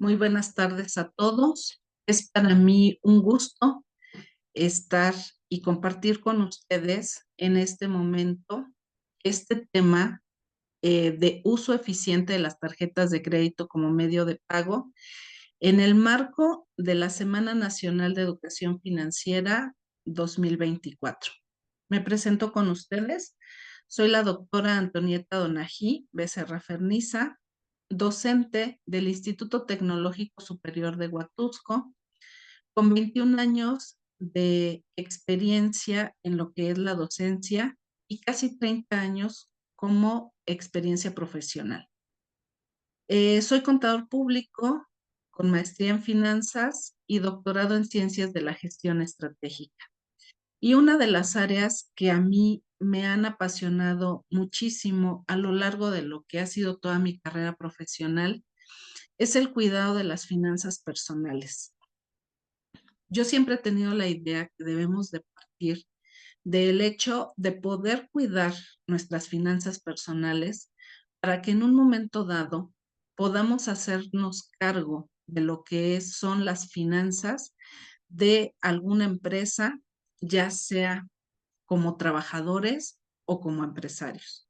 Muy buenas tardes a todos. Es para mí un gusto estar y compartir con ustedes en este momento este tema de uso eficiente de las tarjetas de crédito como medio de pago en el marco de la Semana Nacional de Educación Financiera 2024. Me presento con ustedes. Soy la doctora Antonieta Donají Becerra Ferniza, docente del Instituto Tecnológico Superior de Huatusco, con 21 años de experiencia en lo que es la docencia y casi 30 años como experiencia profesional. Soy contador público con maestría en finanzas y doctorado en ciencias de la gestión estratégica. Y una de las áreas que a mí me han apasionado muchísimo a lo largo de lo que ha sido toda mi carrera profesional es el cuidado de las finanzas personales. Yo siempre he tenido la idea que debemos de partir del hecho de poder cuidar nuestras finanzas personales para que en un momento dado podamos hacernos cargo de lo que son las finanzas de alguna empresa, ya sea como trabajadores o como empresarios.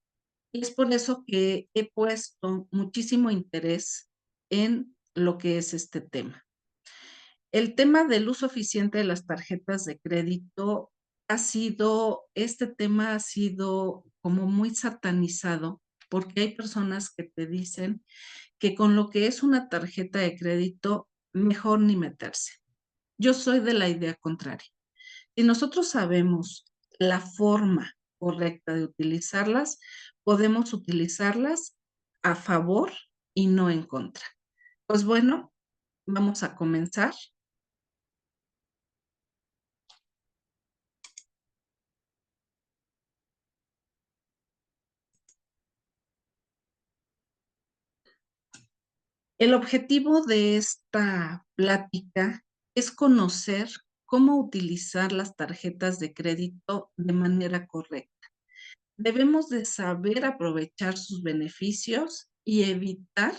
Y es por eso que he puesto muchísimo interés en lo que es este tema. El tema del uso eficiente de las tarjetas de crédito este tema ha sido como muy satanizado porque hay personas que te dicen que con lo que es una tarjeta de crédito, mejor ni meterse. Yo soy de la idea contraria. Si nosotros sabemos la forma correcta de utilizarlas, podemos utilizarlas a favor y no en contra. Pues bueno, vamos a comenzar. El objetivo de esta plática es conocer cómo utilizar las tarjetas de crédito de manera correcta. Debemos de saber aprovechar sus beneficios y evitar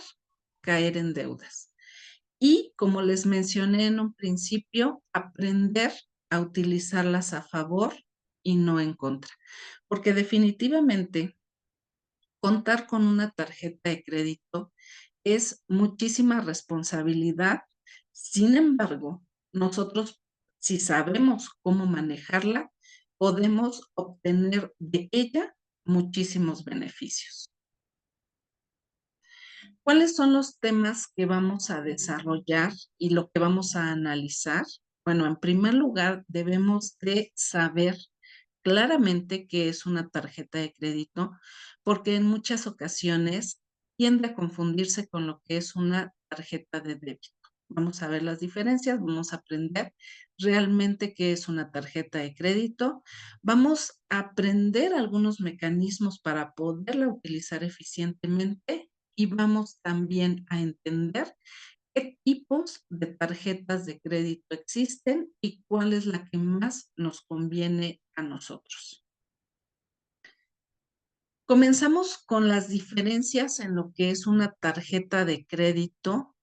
caer en deudas. Y como les mencioné en un principio, aprender a utilizarlas a favor y no en contra. Porque definitivamente contar con una tarjeta de crédito es muchísima responsabilidad. Sin embargo, nosotros, si sabemos cómo manejarla, podemos obtener de ella muchísimos beneficios. ¿Cuáles son los temas que vamos a desarrollar y lo que vamos a analizar? Bueno, en primer lugar, debemos de saber claramente qué es una tarjeta de crédito, porque en muchas ocasiones tiende a confundirse con lo que es una tarjeta de débito. Vamos a ver las diferencias, vamos a aprender realmente qué es una tarjeta de crédito, vamos a aprender algunos mecanismos para poderla utilizar eficientemente y vamos también a entender qué tipos de tarjetas de crédito existen y cuál es la que más nos conviene a nosotros. Comenzamos con las diferencias en lo que es una tarjeta de crédito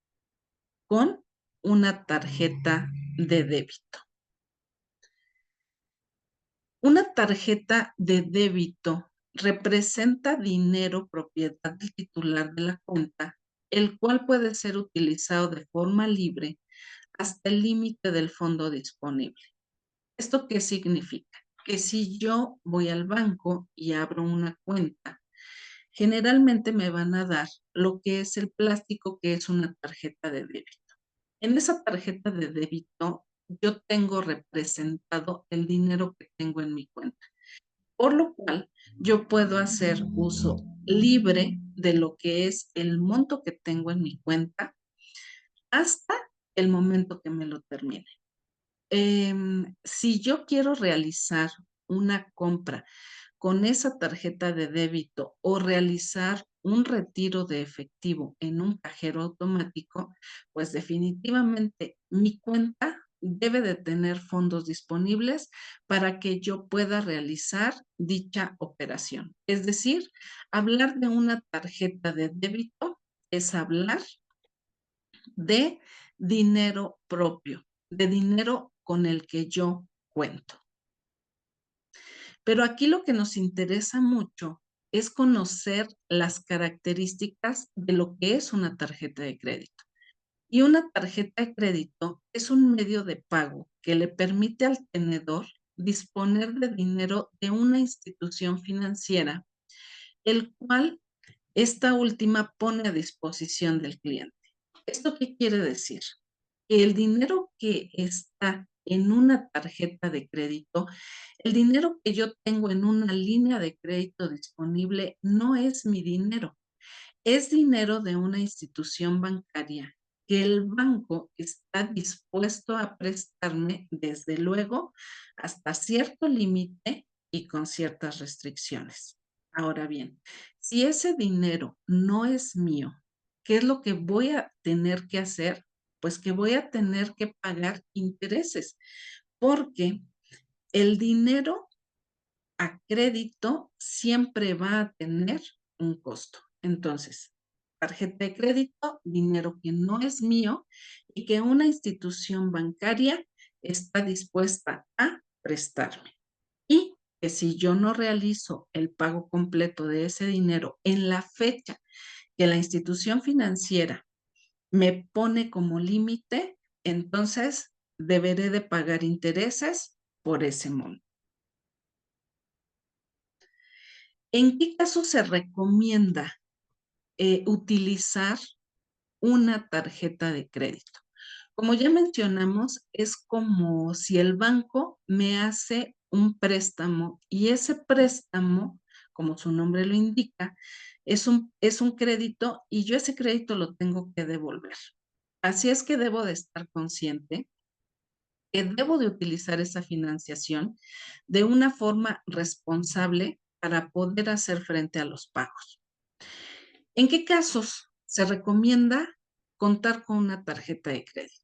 con una tarjeta de débito. Una tarjeta de débito representa dinero propiedad del titular de la cuenta, el cual puede ser utilizado de forma libre hasta el límite del fondo disponible. ¿Esto qué significa? Que si yo voy al banco y abro una cuenta, generalmente me van a dar lo que es el plástico que es una tarjeta de débito. En esa tarjeta de débito yo tengo representado el dinero que tengo en mi cuenta, por lo cual yo puedo hacer uso libre de lo que es el monto que tengo en mi cuenta hasta el momento que me lo termine. Si yo quiero realizar una compra con esa tarjeta de débito o realizar un retiro de efectivo en un cajero automático, pues definitivamente mi cuenta debe de tener fondos disponibles para que yo pueda realizar dicha operación. Es decir, hablar de una tarjeta de débito es hablar de dinero propio, de dinero con el que yo cuento. Pero aquí lo que nos interesa mucho es conocer las características de lo que es una tarjeta de crédito. Y una tarjeta de crédito es un medio de pago que le permite al tenedor disponer de dinero de una institución financiera, el cual esta última pone a disposición del cliente. ¿Esto qué quiere decir? Que el dinero que está en una tarjeta de crédito, el dinero que yo tengo en una línea de crédito disponible, no es mi dinero, es dinero de una institución bancaria que el banco está dispuesto a prestarme, desde luego, hasta cierto límite y con ciertas restricciones. Ahora bien, si ese dinero no es mío, ¿qué es lo que voy a tener que hacer? Pues que voy a tener que pagar intereses, porque el dinero a crédito siempre va a tener un costo. Entonces, tarjeta de crédito, dinero que no es mío y que una institución bancaria está dispuesta a prestarme. Y que si yo no realizo el pago completo de ese dinero en la fecha que la institución financiera me pone como límite, entonces deberé de pagar intereses por ese monto. ¿En qué caso se recomienda utilizar una tarjeta de crédito? Como ya mencionamos, es como si el banco me hace un préstamo y ese préstamo, como su nombre lo indica, es un crédito y yo ese crédito lo tengo que devolver. Así es que debo de estar consciente que debo de utilizar esa financiación de una forma responsable para poder hacer frente a los pagos. ¿En qué casos se recomienda contar con una tarjeta de crédito?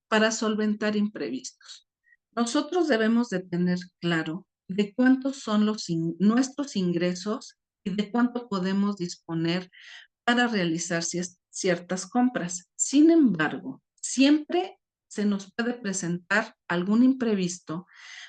Para solventar imprevistos. Nosotros debemos de tener claro de cuántos son nuestros ingresos y de cuánto podemos disponer para realizar ciertas compras. Sin embargo, siempre se nos puede presentar algún imprevisto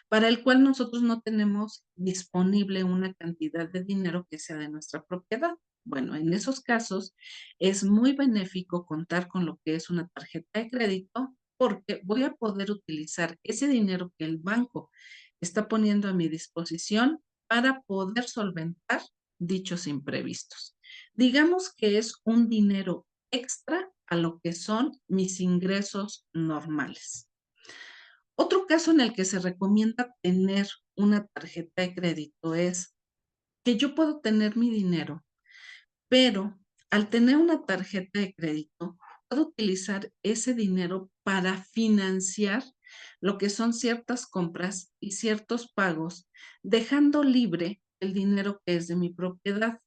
para el cual nosotros no tenemos disponible una cantidad de dinero que sea de nuestra propiedad. Bueno, en esos casos es muy benéfico contar con lo que es una tarjeta de crédito porque voy a poder utilizar ese dinero que el banco está poniendo a mi disposición para poder solventar dichos imprevistos. Digamos que es un dinero extra a lo que son mis ingresos normales. Otro caso en el que se recomienda tener una tarjeta de crédito es que yo puedo tener mi dinero, pero al tener una tarjeta de crédito, puedo utilizar ese dinero para financiar lo que son ciertas compras y ciertos pagos, dejando libre el dinero que es de mi propiedad.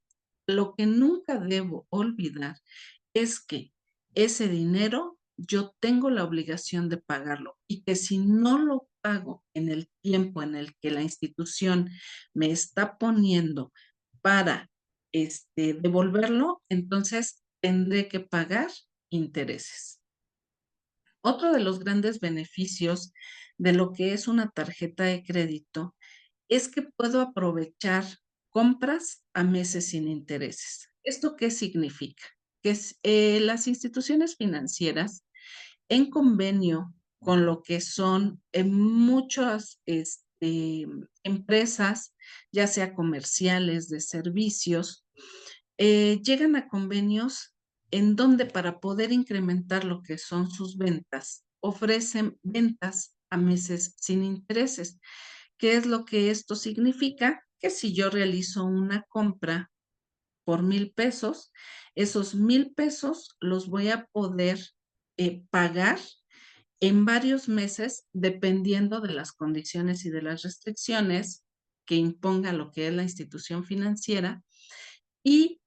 Lo que nunca debo olvidar es que ese dinero yo tengo la obligación de pagarlo y que si no lo pago en el tiempo en el que la institución me está poniendo para devolverlo, entonces tendré que pagar intereses. Otro de los grandes beneficios de lo que es una tarjeta de crédito es que puedo aprovechar compras a meses sin intereses. ¿Esto qué significa? Que las instituciones financieras, en convenio con lo que son muchas empresas, ya sea comerciales, de servicios, llegan a convenios en donde para poder incrementar lo que son sus ventas, ofrecen ventas a meses sin intereses. ¿Qué es lo que esto significa? Que si yo realizo una compra por 1,000 pesos, esos 1,000 pesos los voy a poder pagar en varios meses, dependiendo de las condiciones y de las restricciones que imponga lo que es la institución financiera, y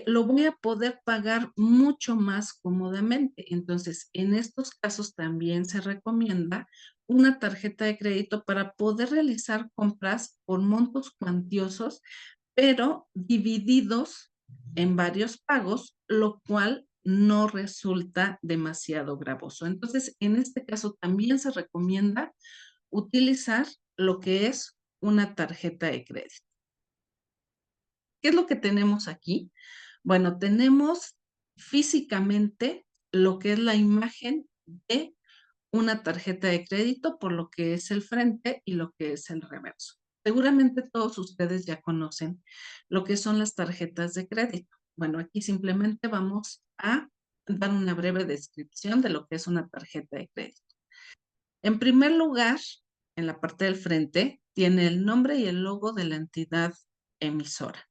lo voy a poder pagar mucho más cómodamente. Entonces, en estos casos también se recomienda una tarjeta de crédito para poder realizar compras por montos cuantiosos, pero divididos en varios pagos, lo cual no resulta demasiado gravoso. Entonces, en este caso también se recomienda utilizar lo que es una tarjeta de crédito. ¿Qué es lo que tenemos aquí? Bueno, tenemos físicamente lo que es la imagen de una tarjeta de crédito, por lo que es el frente y lo que es el reverso. Seguramente todos ustedes ya conocen lo que son las tarjetas de crédito. Bueno, aquí simplemente vamos a dar una breve descripción de lo que es una tarjeta de crédito. En primer lugar, en la parte del frente, tiene el nombre y el logo de la entidad emisora.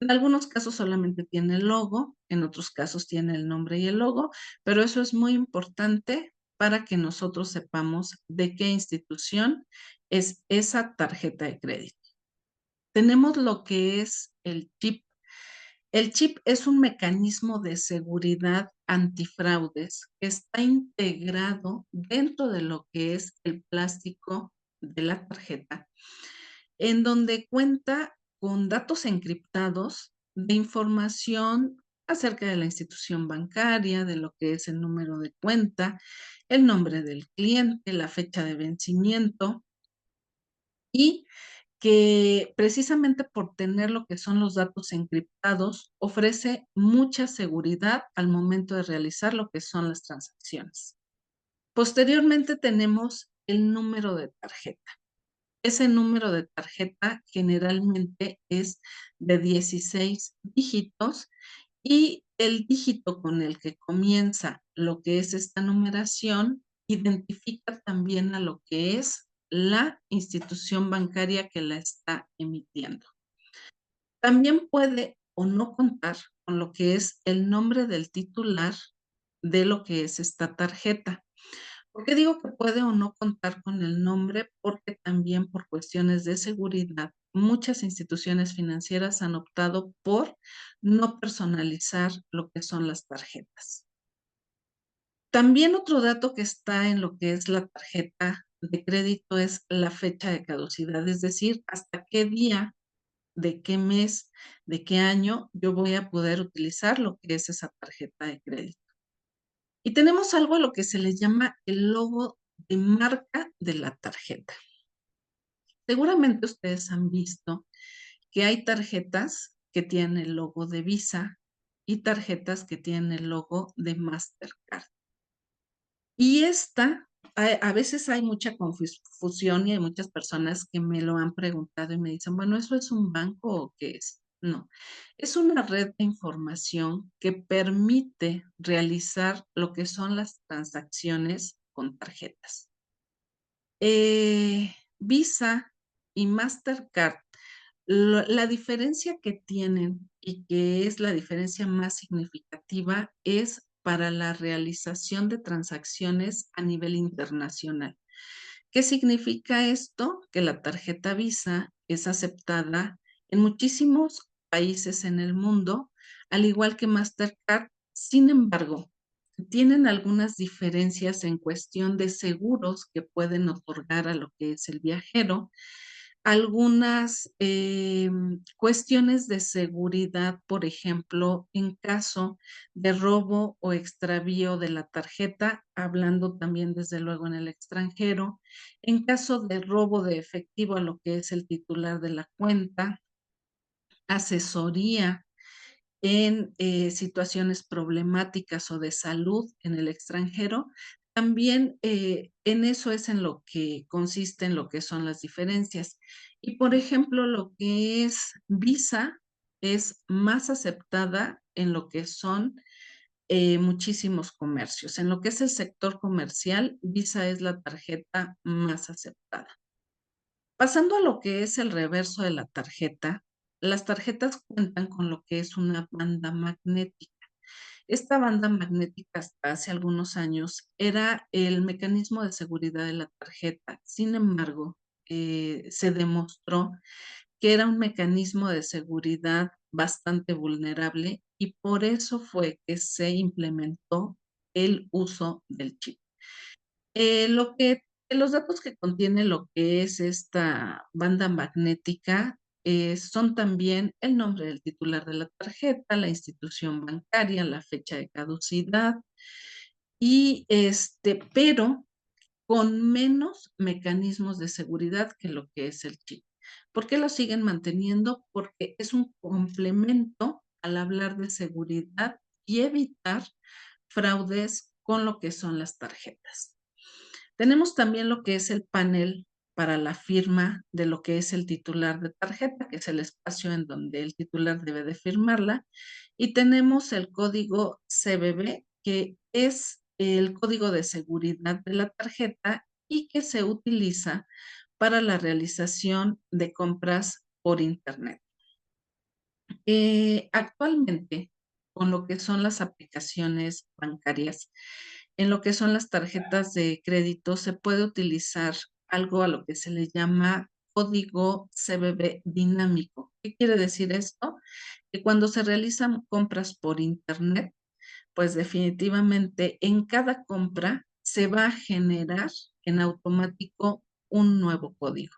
En algunos casos solamente tiene el logo, en otros casos tiene el nombre y el logo, pero eso es muy importante para que nosotros sepamos de qué institución es esa tarjeta de crédito. Tenemos lo que es el chip. El chip es un mecanismo de seguridad antifraudes que está integrado dentro de lo que es el plástico de la tarjeta, en donde cuenta con datos encriptados de información acerca de la institución bancaria, de lo que es el número de cuenta, el nombre del cliente, la fecha de vencimiento y que precisamente por tener lo que son los datos encriptados, ofrece mucha seguridad al momento de realizar lo que son las transacciones. Posteriormente tenemos el número de tarjeta. Ese número de tarjeta generalmente es de 16 dígitos y el dígito con el que comienza lo que es esta numeración identifica también a lo que es la institución bancaria que la está emitiendo. También puede o no contar con lo que es el nombre del titular de lo que es esta tarjeta. ¿Por qué digo que puede o no contar con el nombre? Porque también por cuestiones de seguridad, muchas instituciones financieras han optado por no personalizar lo que son las tarjetas. También otro dato que está en lo que es la tarjeta de crédito es la fecha de caducidad, es decir, hasta qué día, de qué mes, de qué año yo voy a poder utilizar lo que es esa tarjeta de crédito. Y tenemos algo a lo que se le llama el logo de marca de la tarjeta. Seguramente ustedes han visto que hay tarjetas que tienen el logo de Visa y tarjetas que tienen el logo de Mastercard. Y esta, a veces hay mucha confusión y hay muchas personas que me lo han preguntado y me dicen, bueno, ¿eso es un banco o qué es? No, es una red de información que permite realizar lo que son las transacciones con tarjetas. Visa y Mastercard, la diferencia que tienen y que es la diferencia más significativa es para la realización de transacciones a nivel internacional. ¿Qué significa esto? Que la tarjeta Visa es aceptada en muchísimos países en el mundo, al igual que Mastercard. Sin embargo, tienen algunas diferencias en cuestión de seguros que pueden otorgar a lo que es el viajero, algunas cuestiones de seguridad, por ejemplo, en caso de robo o extravío de la tarjeta, hablando también desde luego en el extranjero, en caso de robo de efectivo a lo que es el titular de la cuenta, asesoría en situaciones problemáticas o de salud en el extranjero, también en eso es en lo que consiste en lo que son las diferencias. Y por ejemplo, lo que es Visa es más aceptada en lo que son muchísimos comercios. En lo que es el sector comercial, Visa es la tarjeta más aceptada. Pasando a lo que es el reverso de la tarjeta, las tarjetas cuentan con lo que es una banda magnética. Esta banda magnética hasta hace algunos años era el mecanismo de seguridad de la tarjeta. Sin embargo, se demostró que era un mecanismo de seguridad bastante vulnerable y por eso fue que se implementó el uso del chip. Los datos que contiene lo que es esta banda magnética son también el nombre del titular de la tarjeta, la institución bancaria, la fecha de caducidad y, pero con menos mecanismos de seguridad que lo que es el chip. ¿Por qué lo siguen manteniendo? Porque es un complemento al hablar de seguridad y evitar fraudes con lo que son las tarjetas. Tenemos también lo que es el panel para la firma de lo que es el titular de tarjeta, que es el espacio en donde el titular debe de firmarla. Y tenemos el código CBB, que es el código de seguridad de la tarjeta y que se utiliza para la realización de compras por Internet. Actualmente, con lo que son las aplicaciones bancarias, en lo que son las tarjetas de crédito, se puede utilizar algo a lo que se le llama código CBB dinámico. ¿Qué quiere decir esto? Que cuando se realizan compras por Internet, pues definitivamente en cada compra se va a generar en automático un nuevo código,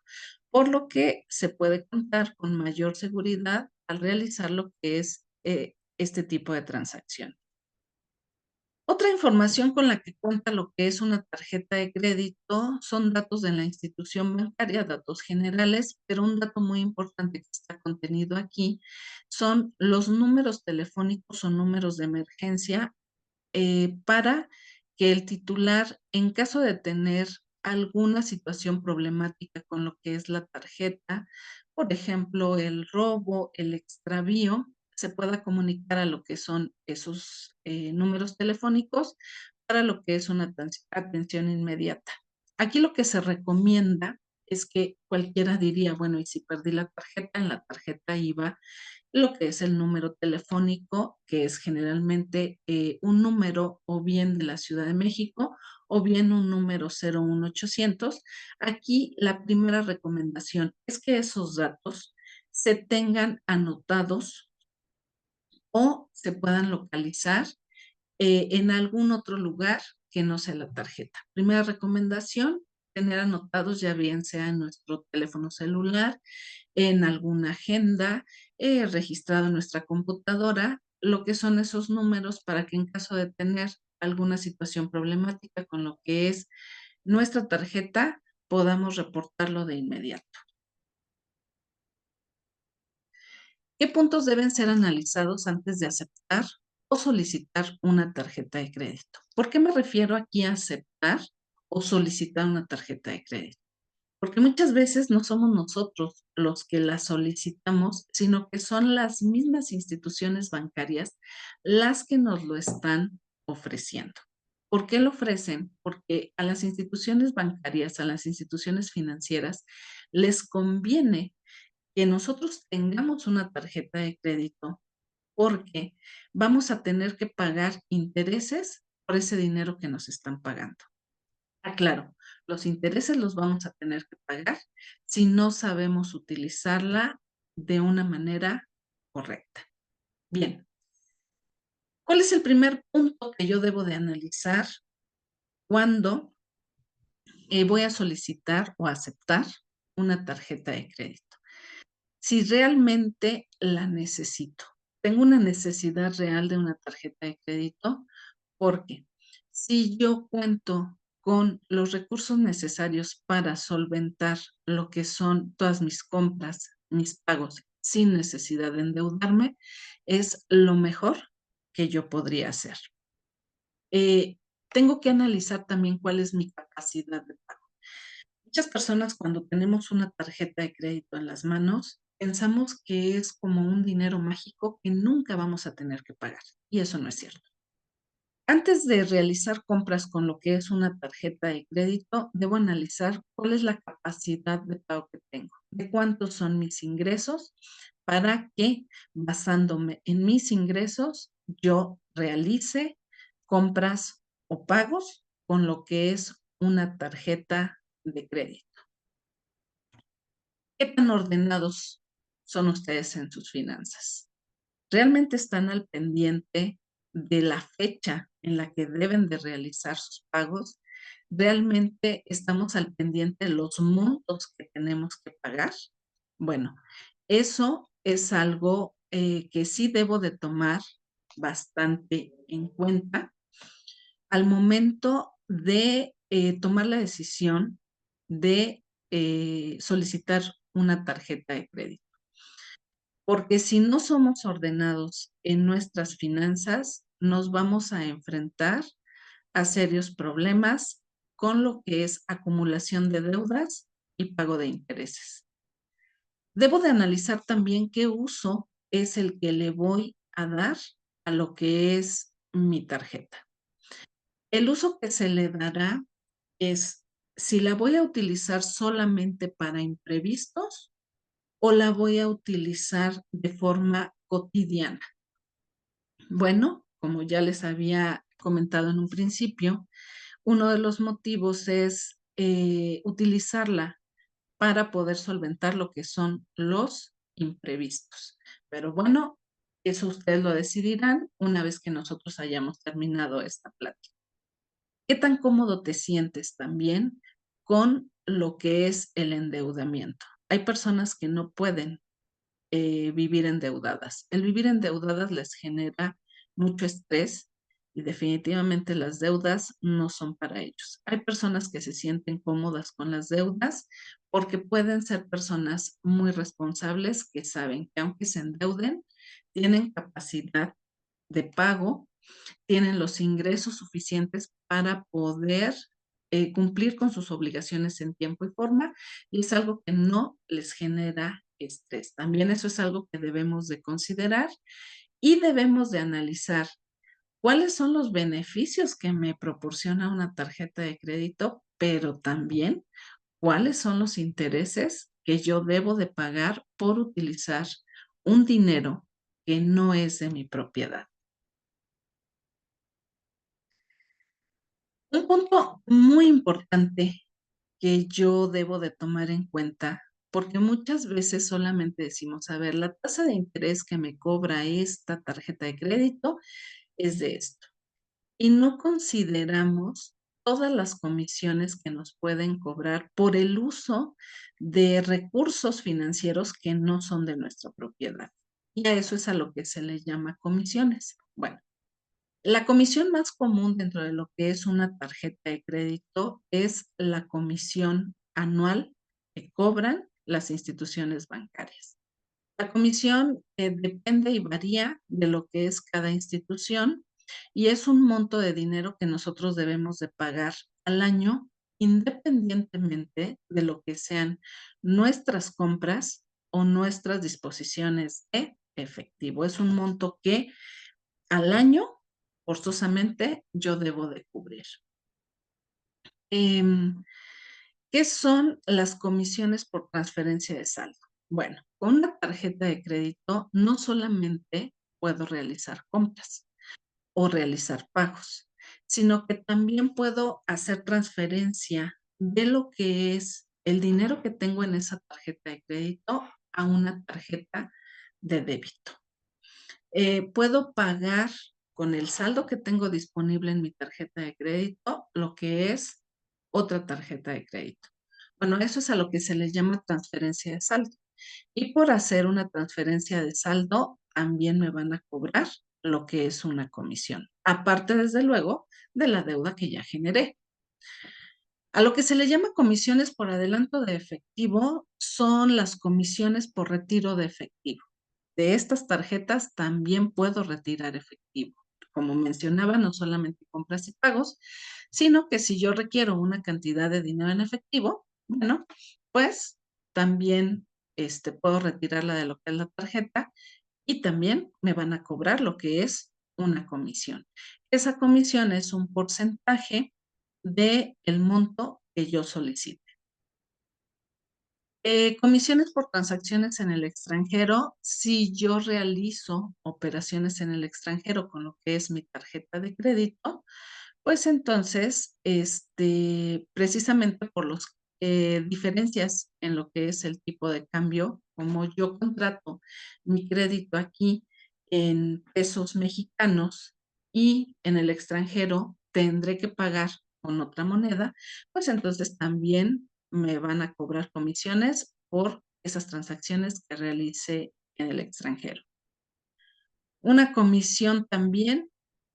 por lo que se puede contar con mayor seguridad al realizar lo que es este tipo de transacción. Otra información con la que cuenta lo que es una tarjeta de crédito son datos de la institución bancaria, datos generales, pero un dato muy importante que está contenido aquí son los números telefónicos o números de emergencia para que el titular, en caso de tener alguna situación problemática con lo que es la tarjeta, por ejemplo, el robo, el extravío, se pueda comunicar a lo que son esos números telefónicos para lo que es una atención inmediata. Aquí lo que se recomienda es que cualquiera diría, bueno, y si perdí la tarjeta, en la tarjeta iba lo que es el número telefónico, que es generalmente un número o bien de la Ciudad de México o bien un número 01800. Aquí la primera recomendación es que esos datos se tengan anotados o se puedan localizar en algún otro lugar que no sea la tarjeta. Primera recomendación, tener anotados ya bien sea en nuestro teléfono celular, en alguna agenda, registrado en nuestra computadora, lo que son esos números para que en caso de tener alguna situación problemática con lo que es nuestra tarjeta, podamos reportarlo de inmediato. ¿Qué puntos deben ser analizados antes de aceptar o solicitar una tarjeta de crédito? ¿Por qué me refiero aquí a aceptar o solicitar una tarjeta de crédito? Porque muchas veces no somos nosotros los que la solicitamos, sino que son las mismas instituciones bancarias las que nos lo están ofreciendo. ¿Por qué lo ofrecen? Porque a las instituciones bancarias, a las instituciones financieras, les conviene que nosotros tengamos una tarjeta de crédito porque vamos a tener que pagar intereses por ese dinero que nos están pagando. Claro, los intereses los vamos a tener que pagar si no sabemos utilizarla de una manera correcta. Bien, ¿cuál es el primer punto que yo debo de analizar cuando voy a solicitar o aceptar una tarjeta de crédito? Si realmente la necesito. Tengo una necesidad real de una tarjeta de crédito porque si yo cuento con los recursos necesarios para solventar lo que son todas mis compras, mis pagos, sin necesidad de endeudarme, es lo mejor que yo podría hacer. Eh, Tengo que analizar también cuál es mi capacidad de pago. Muchas personas cuando tenemos una tarjeta de crédito en las manos, pensamos que es como un dinero mágico que nunca vamos a tener que pagar, y eso no es cierto. Antes de realizar compras con lo que es una tarjeta de crédito, debo analizar cuál es la capacidad de pago que tengo, de cuántos son mis ingresos, para que, basándome en mis ingresos, yo realice compras o pagos con lo que es una tarjeta de crédito. ¿Qué tan ordenados son ustedes en sus finanzas? ¿Realmente están al pendiente de la fecha en la que deben de realizar sus pagos? ¿Realmente estamos al pendiente de los montos que tenemos que pagar? Bueno, Eso es algo, que sí debo de tomar bastante en cuenta al momento de, tomar la decisión de, solicitar una tarjeta de crédito. Porque si no somos ordenados en nuestras finanzas, nos vamos a enfrentar a serios problemas con lo que es acumulación de deudas y pago de intereses. Debo de analizar también qué uso es el que le voy a dar a lo que es mi tarjeta. El uso que se le dará es si la voy a utilizar solamente para imprevistos o la voy a utilizar de forma cotidiana. Bueno, como ya les había comentado en un principio, uno de los motivos es utilizarla para poder solventar lo que son los imprevistos. Pero bueno, eso ustedes lo decidirán una vez que nosotros hayamos terminado esta plática. ¿Qué tan cómodo te sientes también con lo que es el endeudamiento? Hay personas que no pueden vivir endeudadas. El vivir endeudadas les genera mucho estrés y definitivamente las deudas no son para ellos. Hay personas que se sienten cómodas con las deudas porque pueden ser personas muy responsables que saben que aunque se endeuden, tienen capacidad de pago, tienen los ingresos suficientes para poder cumplir con sus obligaciones en tiempo y forma, y es algo que no les genera estrés. También eso es algo que debemos de considerar y debemos de analizar cuáles son los beneficios que me proporciona una tarjeta de crédito, pero también cuáles son los intereses que yo debo de pagar por utilizar un dinero que no es de mi propiedad. Un punto muy importante que yo debo de tomar en cuenta, porque muchas veces solamente decimos, a ver, la tasa de interés que me cobra esta tarjeta de crédito es de esto. Y no consideramos todas las comisiones que nos pueden cobrar por el uso de recursos financieros que no son de nuestra propiedad. Y a eso es a lo que se le llama comisiones. Bueno, la comisión más común dentro de lo que es una tarjeta de crédito es la comisión anual que cobran las instituciones bancarias. La comisión depende y varía de lo que es cada institución y es un monto de dinero que nosotros debemos de pagar al año independientemente de lo que sean nuestras compras o nuestras disposiciones de efectivo. Es un monto que al año, forzosamente, yo debo de cubrir. Em, ¿Qué son las comisiones por transferencia de saldo? Bueno, con una tarjeta de crédito no solamente puedo realizar compras o realizar pagos, sino que también puedo hacer transferencia de lo que es el dinero que tengo en esa tarjeta de crédito a una tarjeta de débito. Puedo pagar con el saldo que tengo disponible en mi tarjeta de crédito, lo que es otra tarjeta de crédito. Bueno, eso es a lo que se le llama transferencia de saldo. Y por hacer una transferencia de saldo, también me van a cobrar lo que es una comisión. Aparte, desde luego, de la deuda que ya generé. A lo que se le llama comisiones por adelanto de efectivo son las comisiones por retiro de efectivo. De estas tarjetas también puedo retirar efectivo. Como mencionaba, no solamente compras y pagos, sino que si yo requiero una cantidad de dinero en efectivo, bueno, pues también puedo retirarla de lo que es la tarjeta y también me van a cobrar lo que es una comisión. Esa comisión es un porcentaje del monto que yo solicite. Comisiones por transacciones en el extranjero. Si yo realizo operaciones en el extranjero con lo que es mi tarjeta de crédito, pues entonces, precisamente por los diferencias en lo que es el tipo de cambio, como yo contrato mi crédito aquí en pesos mexicanos y en el extranjero tendré que pagar con otra moneda, pues entonces también me van a cobrar comisiones por esas transacciones que realice en el extranjero. Una comisión también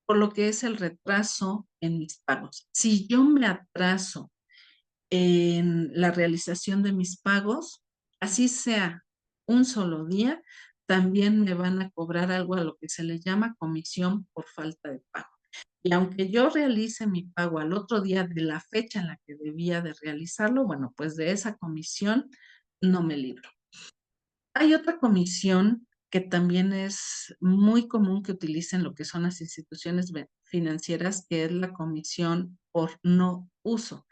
por lo que es el retraso en mis pagos. Si yo me atraso en la realización de mis pagos, así sea un solo día, también me van a cobrar algo a lo que se le llama comisión por falta de pago. Y aunque yo realice mi pago al otro día de la fecha en la que debía de realizarlo, bueno, pues de esa comisión no me libro. Hay otra comisión que también es muy común que utilicen lo que son las instituciones financieras, que es la comisión por no uso.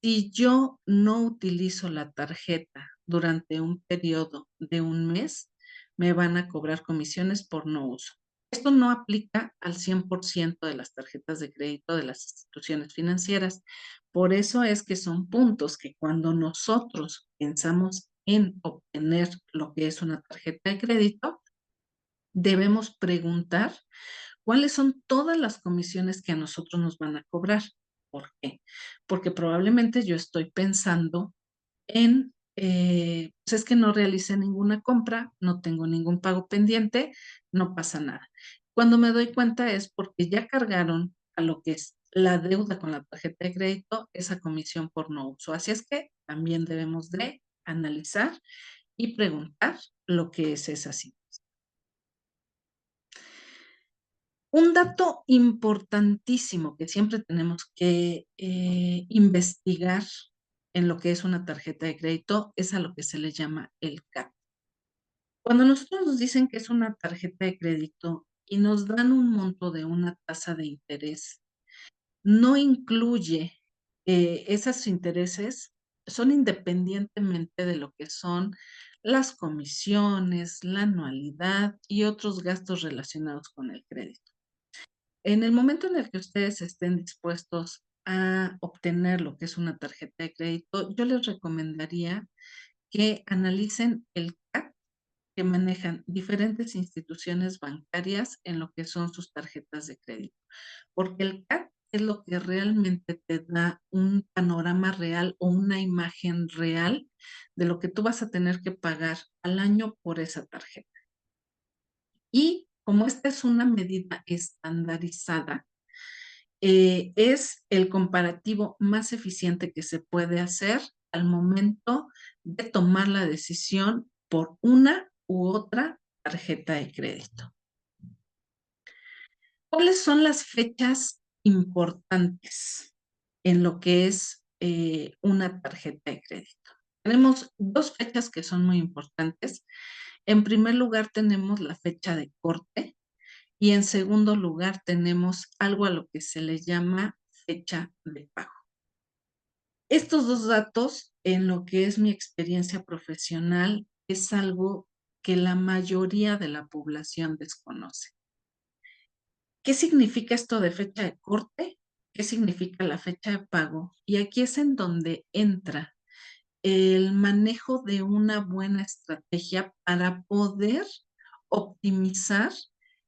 Si yo no utilizo la tarjeta durante un periodo de un mes, me van a cobrar comisiones por no uso. Esto no aplica al 100% de las tarjetas de crédito de las instituciones financieras. Por eso es que son puntos que cuando nosotros pensamos en obtener lo que es una tarjeta de crédito, debemos preguntar cuáles son todas las comisiones que a nosotros nos van a cobrar. ¿Por qué? Porque probablemente yo estoy pensando en, pues es que no realicé ninguna compra, no tengo ningún pago pendiente, no pasa nada. Cuando me doy cuenta es porque ya cargaron a lo que es la deuda con la tarjeta de crédito, esa comisión por no uso. Así es que también debemos de analizar y preguntar lo que es esa situación. Un dato importantísimo que siempre tenemos que investigar en lo que es una tarjeta de crédito es a lo que se le llama el CAT. Cuando nosotros nos dicen que es una tarjeta de crédito y nos dan un monto de una tasa de interés, no incluye esos intereses, son independientemente de lo que son las comisiones, la anualidad y otros gastos relacionados con el crédito. En el momento en el que ustedes estén dispuestos a obtener lo que es una tarjeta de crédito, yo les recomendaría que analicen el CAT que manejan diferentes instituciones bancarias en lo que son sus tarjetas de crédito, porque el CAT es lo que realmente te da un panorama real o una imagen real de lo que tú vas a tener que pagar al año por esa tarjeta. Y como esta es una medida estandarizada, es el comparativo más eficiente que se puede hacer al momento de tomar la decisión por una u otra tarjeta de crédito. ¿Cuáles son las fechas importantes en lo que es una tarjeta de crédito? Tenemos dos fechas que son muy importantes. En primer lugar, tenemos la fecha de corte y en segundo lugar, tenemos algo a lo que se le llama fecha de pago. Estos dos datos, en lo que es mi experiencia profesional, es algo que la mayoría de la población desconoce. ¿Qué significa esto de fecha de corte? ¿Qué significa la fecha de pago? Y aquí es en donde entra el manejo de una buena estrategia para poder optimizar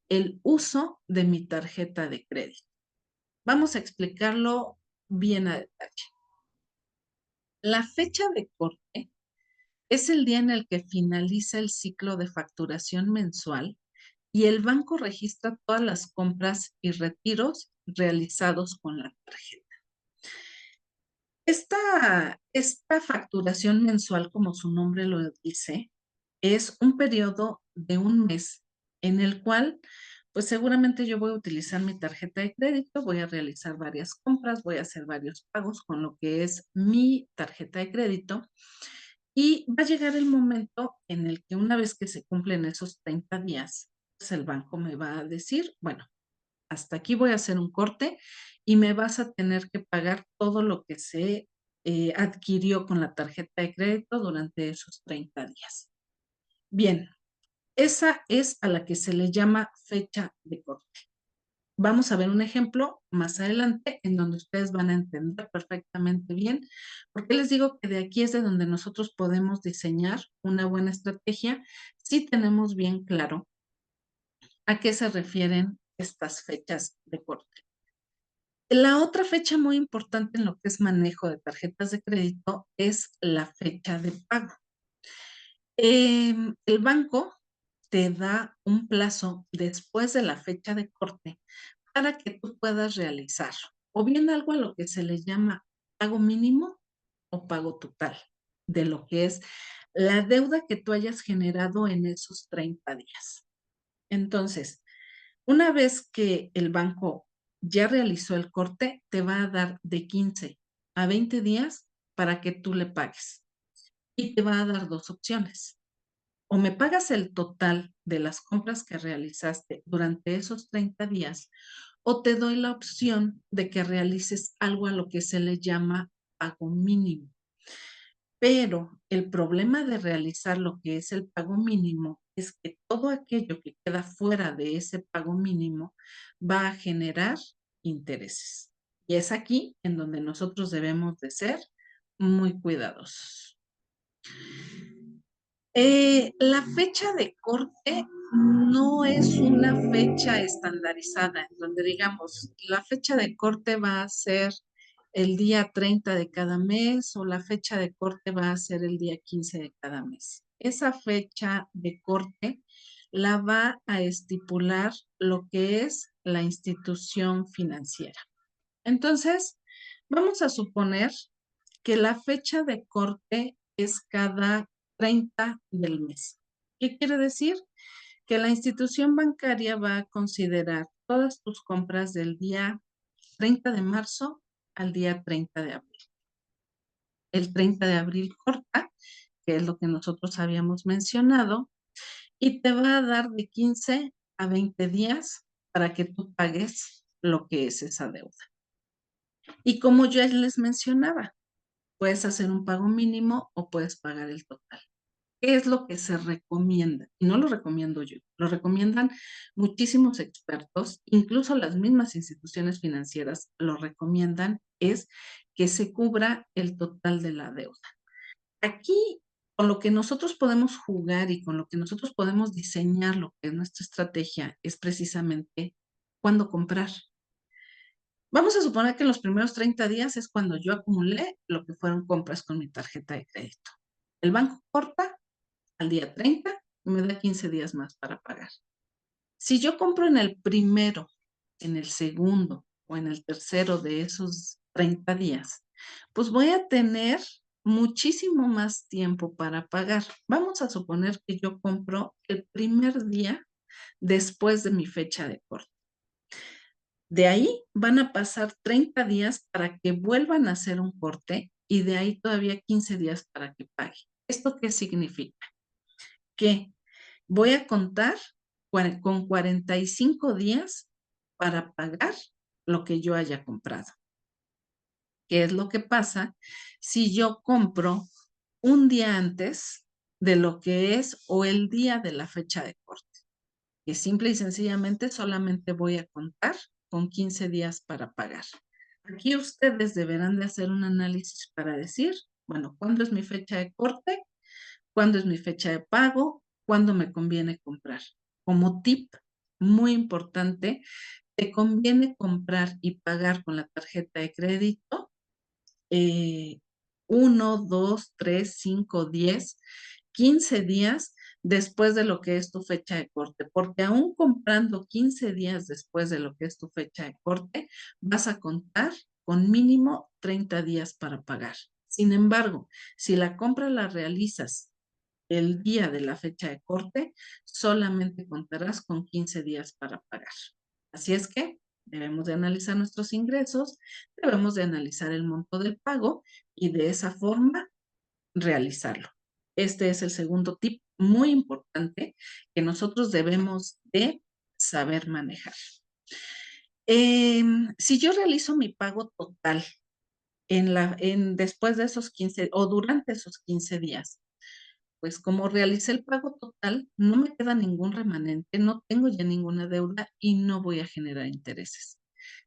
el uso de mi tarjeta de crédito. Vamos a explicarlo bien a detalle. La fecha de corte es el día en el que finaliza el ciclo de facturación mensual y el banco registra todas las compras y retiros realizados con la tarjeta. Esta facturación mensual, como su nombre lo dice, es un periodo de un mes en el cual, pues seguramente yo voy a utilizar mi tarjeta de crédito, voy a realizar varias compras, voy a hacer varios pagos con lo que es mi tarjeta de crédito y va a llegar el momento en el que una vez que se cumplen esos 30 días, pues el banco me va a decir, bueno, hasta aquí voy a hacer un corte y me vas a tener que pagar todo lo que se adquirió con la tarjeta de crédito durante esos 30 días. Bien, esa es a la que se le llama fecha de corte. Vamos a ver un ejemplo más adelante en donde ustedes van a entender perfectamente bien, porque les digo que de aquí es de donde nosotros podemos diseñar una buena estrategia si tenemos bien claro a qué se refieren estas fechas de corte. La otra fecha muy importante en lo que es manejo de tarjetas de crédito es la fecha de pago. El banco te da un plazo después de la fecha de corte para que tú puedas realizar o bien algo a lo que se le llama pago mínimo o pago total de lo que es la deuda que tú hayas generado en esos 30 días. Entonces, una vez que el banco ya realizó el corte, te va a dar de 15 a 20 días para que tú le pagues y te va a dar 2 opciones. O me pagas el total de las compras que realizaste durante esos 30 días, o te doy la opción de que realices algo a lo que se le llama pago mínimo. Pero el problema de realizar lo que es el pago mínimo es que todo aquello que queda fuera de ese pago mínimo va a generar intereses. Y es aquí en donde nosotros debemos de ser muy cuidadosos. La fecha de corte no es una fecha estandarizada, en donde digamos, la fecha de corte va a ser el día 30 de cada mes o la fecha de corte va a ser el día 15 de cada mes. Esa fecha de corte la va a estipular lo que es la institución financiera. Entonces, vamos a suponer que la fecha de corte es cada 30 del mes. ¿Qué quiere decir? Que la institución bancaria va a considerar todas tus compras del día 30 de marzo al día 30 de abril. El 30 de abril corta, que es lo que nosotros habíamos mencionado, y te va a dar de 15 a 20 días para que tú pagues lo que es esa deuda. Y como ya les mencionaba, puedes hacer un pago mínimo o puedes pagar el total. ¿Qué es lo que se recomienda? Y no lo recomiendo yo, lo recomiendan muchísimos expertos, incluso las mismas instituciones financieras lo recomiendan, es que se cubra el total de la deuda. Aquí, con lo que nosotros podemos jugar y con lo que nosotros podemos diseñar lo que es nuestra estrategia, es precisamente cuándo comprar. Vamos a suponer que en los primeros 30 días es cuando yo acumulé lo que fueron compras con mi tarjeta de crédito. El banco corta al día 30 y me da 15 días más para pagar. Si yo compro en el primero, en el segundo o en el tercero de esos 30 días, pues voy a tener muchísimo más tiempo para pagar. Vamos a suponer que yo compro el primer día después de mi fecha de corte. De ahí van a pasar 30 días para que vuelvan a hacer un corte y de ahí todavía 15 días para que pague. ¿Esto qué significa? Que voy a contar con 45 días para pagar lo que yo haya comprado. ¿Qué es lo que pasa si yo compro un día antes de lo que es o el día de la fecha de corte? Que simple y sencillamente solamente voy a contar con 15 días para pagar. Aquí ustedes deberán de hacer un análisis para decir, bueno, ¿cuándo es mi fecha de corte? ¿Cuándo es mi fecha de pago? ¿Cuándo me conviene comprar? Como tip muy importante, te conviene comprar y pagar con la tarjeta de crédito 1, 2, 3, 5, 10, 15 días después de lo que es tu fecha de corte, porque aún comprando 15 días después de lo que es tu fecha de corte, vas a contar con mínimo 30 días para pagar. Sin embargo, si la compra la realizas el día de la fecha de corte, solamente contarás con 15 días para pagar. Así es que debemos de analizar nuestros ingresos, debemos de analizar el monto del pago y de esa forma realizarlo. Este es el segundo tip muy importante que nosotros debemos de saber manejar. Si yo realizo mi pago total después de esos 15 o durante esos 15 días, pues como realicé el pago total, no me queda ningún remanente, no tengo ya ninguna deuda y no voy a generar intereses.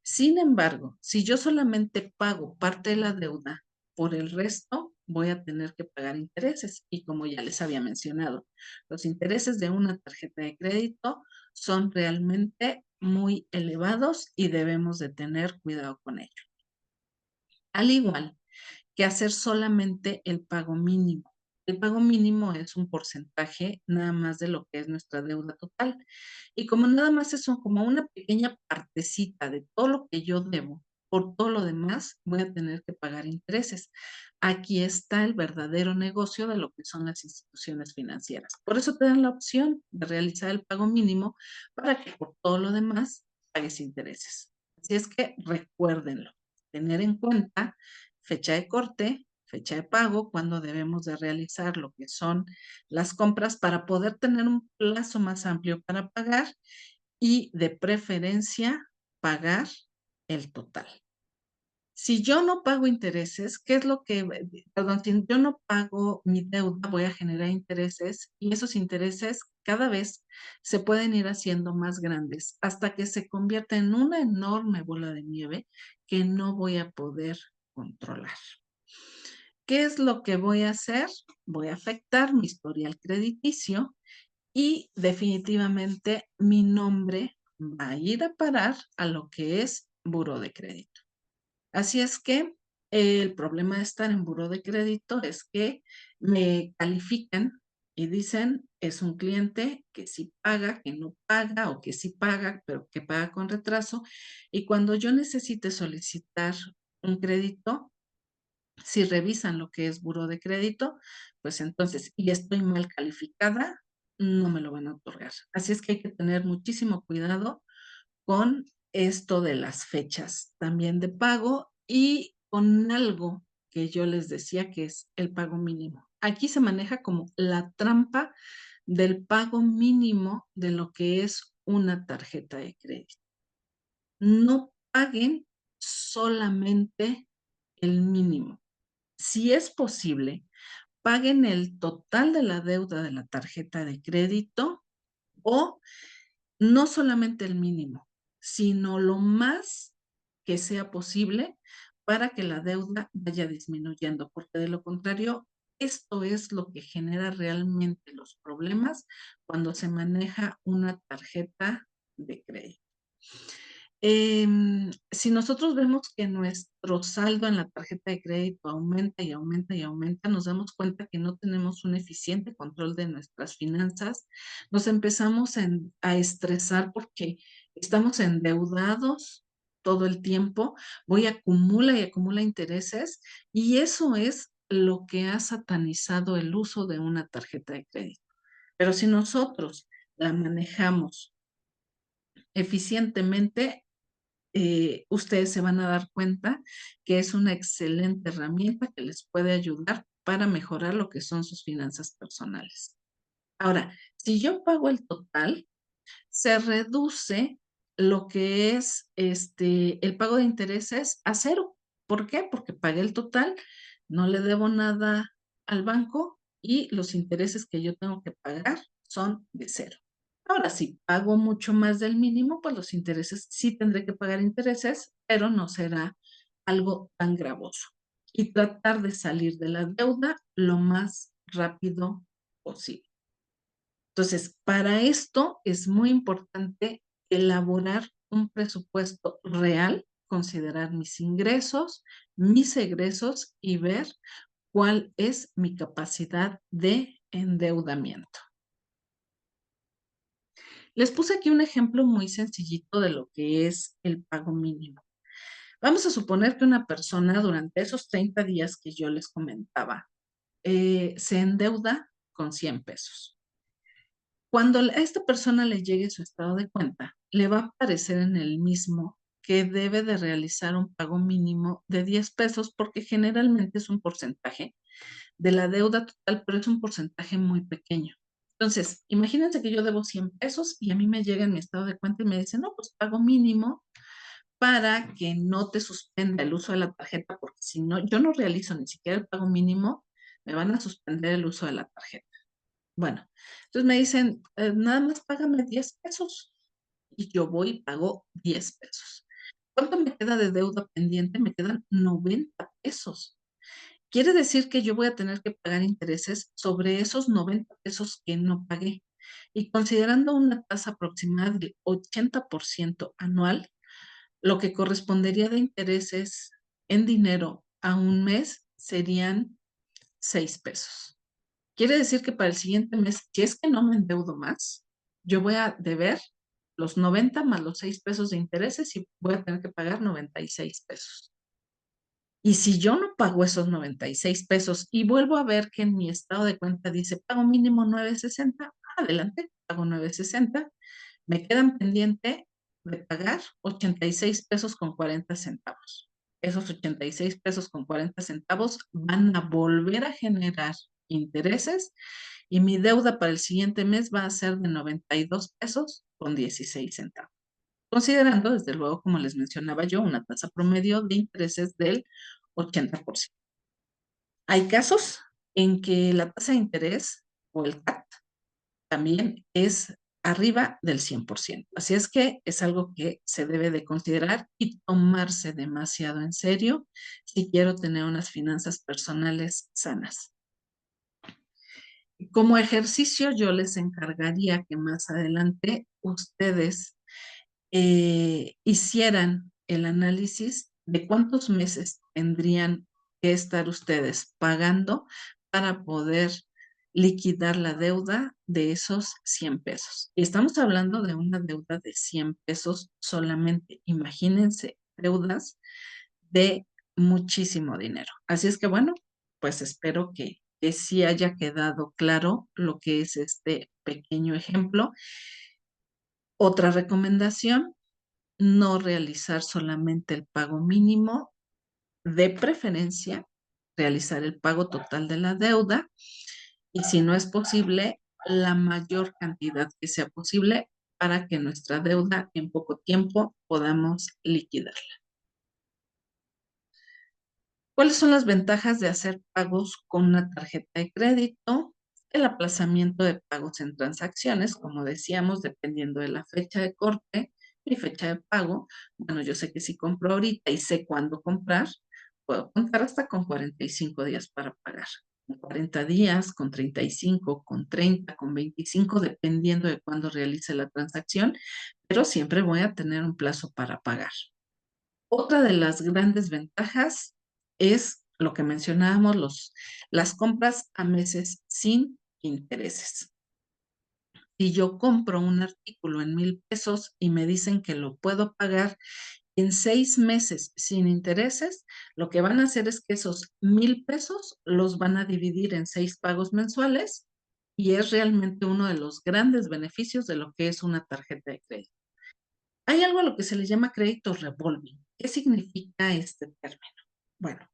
Sin embargo, si yo solamente pago parte de la deuda, por el resto voy a tener que pagar intereses. Y como ya les había mencionado, los intereses de una tarjeta de crédito son realmente muy elevados y debemos de tener cuidado con ello. Al igual que hacer solamente el pago mínimo. El pago mínimo es un porcentaje nada más de lo que es nuestra deuda total. Y como nada más es como una pequeña partecita de todo lo que yo debo, por todo lo demás voy a tener que pagar intereses. Aquí está el verdadero negocio de lo que son las instituciones financieras. Por eso te dan la opción de realizar el pago mínimo para que por todo lo demás pagues intereses. Así es que recuérdenlo, tener en cuenta fecha de corte, fecha de pago, cuando debemos de realizar lo que son las compras para poder tener un plazo más amplio para pagar y de preferencia pagar el total. Si yo no pago intereses, ¿qué es lo que, perdón, si yo no pago mi deuda, voy a generar intereses y esos intereses cada vez se pueden ir haciendo más grandes hasta que se convierta en una enorme bola de nieve que no voy a poder controlar. ¿Qué es lo que voy a hacer? Voy a afectar mi historial crediticio y definitivamente mi nombre va a ir a parar a lo que es buro de crédito. Así es que el problema de estar en buro de crédito es que me califican y dicen, es un cliente que sí paga, que no paga o que sí paga, pero que paga con retraso. Y cuando yo necesite solicitar un crédito, si revisan lo que es buro de crédito, pues entonces, y estoy mal calificada, no me lo van a otorgar. Así es que hay que tener muchísimo cuidado con esto de las fechas también de pago y con algo que yo les decía que es el pago mínimo. Aquí se maneja como la trampa del pago mínimo de lo que es una tarjeta de crédito. No paguen solamente el mínimo. Si es posible, paguen el total de la deuda de la tarjeta de crédito o no solamente el mínimo, sino lo más que sea posible para que la deuda vaya disminuyendo, porque de lo contrario, esto es lo que genera realmente los problemas cuando se maneja una tarjeta de crédito. Si nosotros vemos que nuestro saldo en la tarjeta de crédito aumenta y aumenta y aumenta, nos damos cuenta que no tenemos un eficiente control de nuestras finanzas, nos empezamos a estresar porque estamos endeudados todo el tiempo, voy acumula y acumula intereses y eso es lo que ha satanizado el uso de una tarjeta de crédito. Pero si nosotros la manejamos eficientemente, ustedes se van a dar cuenta que es una excelente herramienta que les puede ayudar para mejorar lo que son sus finanzas personales. Ahora, si yo pago el total, se reduce lo que es el pago de intereses a cero. ¿Por qué? Porque pagué el total, no le debo nada al banco y los intereses que yo tengo que pagar son de cero. Ahora, si pago mucho más del mínimo, pues los intereses sí tendré que pagar intereses, pero no será algo tan gravoso. Y tratar de salir de la deuda lo más rápido posible. Entonces, para esto es muy importante elaborar un presupuesto real, considerar mis ingresos, mis egresos y ver cuál es mi capacidad de endeudamiento. Les puse aquí un ejemplo muy sencillito de lo que es el pago mínimo. Vamos a suponer que una persona durante esos 30 días que yo les comentaba se endeuda con 100 pesos. Cuando a esta persona le llegue su estado de cuenta, le va a aparecer en el mismo que debe de realizar un pago mínimo de 10 pesos porque generalmente es un porcentaje de la deuda total, pero es un porcentaje muy pequeño. Entonces, imagínense que yo debo 100 pesos y a mí me llega en mi estado de cuenta y me dice, no, pues pago mínimo para que no te suspenda el uso de la tarjeta, porque si no, yo no realizo ni siquiera el pago mínimo, me van a suspender el uso de la tarjeta. Bueno, entonces me dicen, nada más págame 10 pesos y yo voy y pago 10 pesos. ¿Cuánto me queda de deuda pendiente? Me quedan 90 pesos. Quiere decir que yo voy a tener que pagar intereses sobre esos 90 pesos que no pagué. Y considerando una tasa aproximada del 80% anual, lo que correspondería de intereses en dinero a un mes serían 6 pesos. Quiere decir que para el siguiente mes, si es que no me endeudo más, yo voy a deber los 90 más los 6 pesos de intereses y voy a tener que pagar 96 pesos. Y si yo no pago esos 96 pesos y vuelvo a ver que en mi estado de cuenta dice pago mínimo 9.60, adelante, pago 9.60, me quedan pendiente de pagar 86 pesos con 40 centavos. Esos 86 pesos con 40 centavos van a volver a generar intereses y mi deuda para el siguiente mes va a ser de 92 pesos con 16 centavos. Considerando, desde luego, como les mencionaba yo, una tasa promedio de intereses del 80%. Hay casos en que la tasa de interés o el CAT también es arriba del 100%. Así es que es algo que se debe de considerar y tomarse demasiado en serio si quiero tener unas finanzas personales sanas. Como ejercicio, yo les encargaría que más adelante ustedes hicieran el análisis de cuántos meses tendrían que estar ustedes pagando para poder liquidar la deuda de esos 100 pesos. Y estamos hablando de una deuda de 100 pesos solamente. Imagínense deudas de muchísimo dinero. Así es que bueno, pues espero que sí haya quedado claro lo que es este pequeño ejemplo. Otra recomendación, no realizar solamente el pago mínimo, de preferencia realizar el pago total de la deuda y si no es posible, la mayor cantidad que sea posible para que nuestra deuda en poco tiempo podamos liquidarla. ¿Cuáles son las ventajas de hacer pagos con una tarjeta de crédito? El aplazamiento de pagos en transacciones, como decíamos, dependiendo de la fecha de corte y fecha de pago. Bueno, yo sé que si compro ahorita y sé cuándo comprar, puedo contar hasta con 45 días para pagar. Con 40 días, con 35, con 30, con 25, dependiendo de cuándo realice la transacción, pero siempre voy a tener un plazo para pagar. Otra de las grandes ventajas es lo que mencionábamos, las compras a meses sin intereses. Si yo compro un artículo en 1,000 pesos y me dicen que lo puedo pagar en 6 meses sin intereses, lo que van a hacer es que esos 1,000 pesos los van a dividir en 6 pagos mensuales y es realmente uno de los grandes beneficios de lo que es una tarjeta de crédito. Hay algo a lo que se le llama crédito revolving. ¿Qué significa este término? Bueno,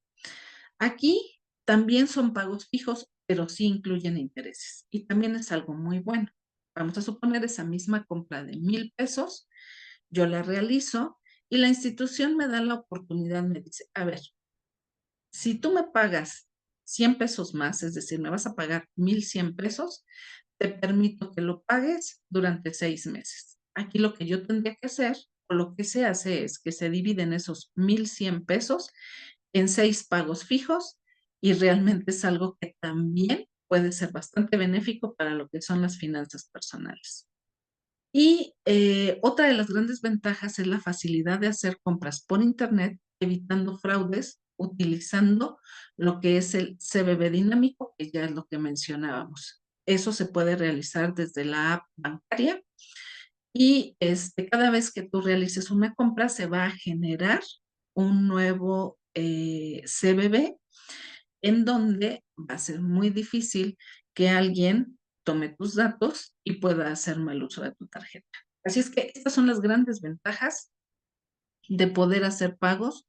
aquí también son pagos fijos, pero sí incluyen intereses y también es algo muy bueno. Vamos a suponer esa misma compra de 1,000 pesos, yo la realizo y la institución me da la oportunidad, me dice, a ver, si tú me pagas 100 pesos más, es decir, me vas a pagar 1,100 pesos, te permito que lo pagues durante 6 meses. Aquí lo que yo tendría que hacer, o lo que se hace es que se dividen esos 1,100 pesos en 6 pagos fijos y realmente es algo que también puede ser bastante benéfico para lo que son las finanzas personales. Y otra de las grandes ventajas es la facilidad de hacer compras por Internet, evitando fraudes, utilizando lo que es el CBB dinámico, que ya es lo que mencionábamos. Eso se puede realizar desde la app bancaria y cada vez que tú realices una compra se va a generar un nuevo CBB en donde va a ser muy difícil que alguien tome tus datos y pueda hacer mal uso de tu tarjeta. Así es que estas son las grandes ventajas de poder hacer pagos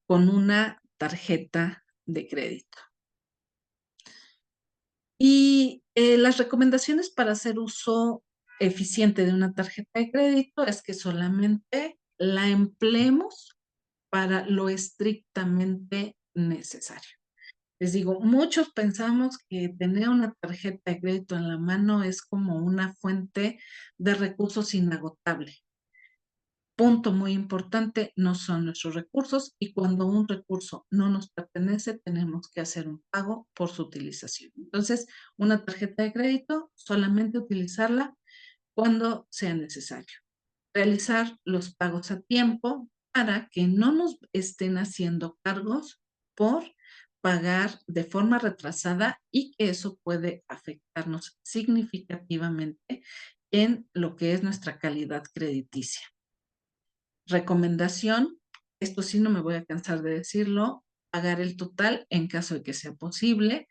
con una tarjeta de crédito. Y las recomendaciones para hacer uso eficiente de una tarjeta de crédito es que solamente la empleemos para lo estrictamente necesario. Les digo, muchos pensamos que tener una tarjeta de crédito en la mano es como una fuente de recursos inagotable. Punto muy importante, no son nuestros recursos y cuando un recurso no nos pertenece, tenemos que hacer un pago por su utilización. Entonces, una tarjeta de crédito, solamente utilizarla cuando sea necesario. Realizar los pagos a tiempo para que no nos estén haciendo cargos por pagar de forma retrasada y que eso puede afectarnos significativamente en lo que es nuestra calidad crediticia. Recomendación, esto sí no me voy a cansar de decirlo, pagar el total en caso de que sea posible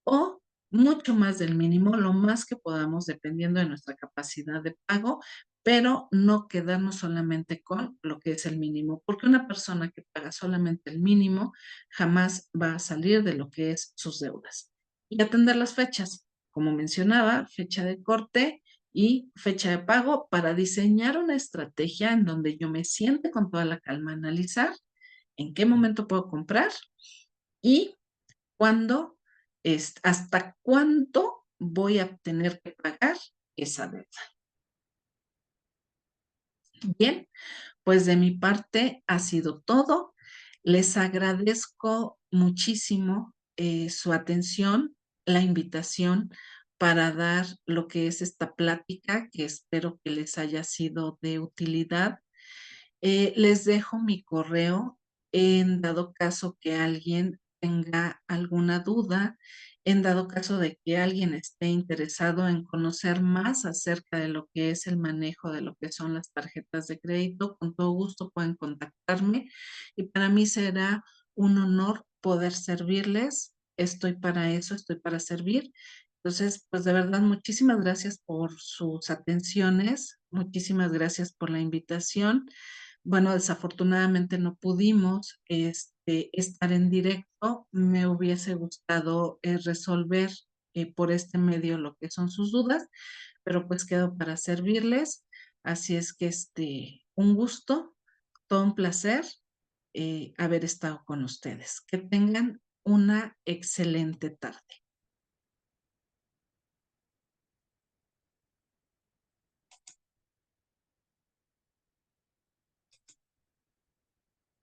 o mucho más del mínimo, lo más que podamos, dependiendo de nuestra capacidad de pago, pero no quedarnos solamente con lo que es el mínimo, porque una persona que paga solamente el mínimo jamás va a salir de lo que es sus deudas. Y atender las fechas, como mencionaba, fecha de corte y fecha de pago para diseñar una estrategia en donde yo me siente con toda la calma a analizar en qué momento puedo comprar y cuándo, hasta cuánto voy a tener que pagar esa deuda. Bien, pues de mi parte ha sido todo. Les agradezco muchísimo su atención, la invitación para dar lo que es esta plática, que espero que les haya sido de utilidad. Les dejo mi correo en dado caso que alguien tenga alguna duda, en dado caso de que alguien esté interesado en conocer más acerca de lo que es el manejo de lo que son las tarjetas de crédito, con todo gusto pueden contactarme y para mí será un honor poder servirles. Estoy para eso, estoy para servir. Entonces, pues de verdad, muchísimas gracias por sus atenciones, muchísimas gracias por la invitación. Bueno, desafortunadamente no pudimos, estar en directo. Me hubiese gustado, resolver, por este medio lo que son sus dudas, pero pues quedo para servirles. Así es que, un gusto, todo un placer, haber estado con ustedes. Que tengan una excelente tarde.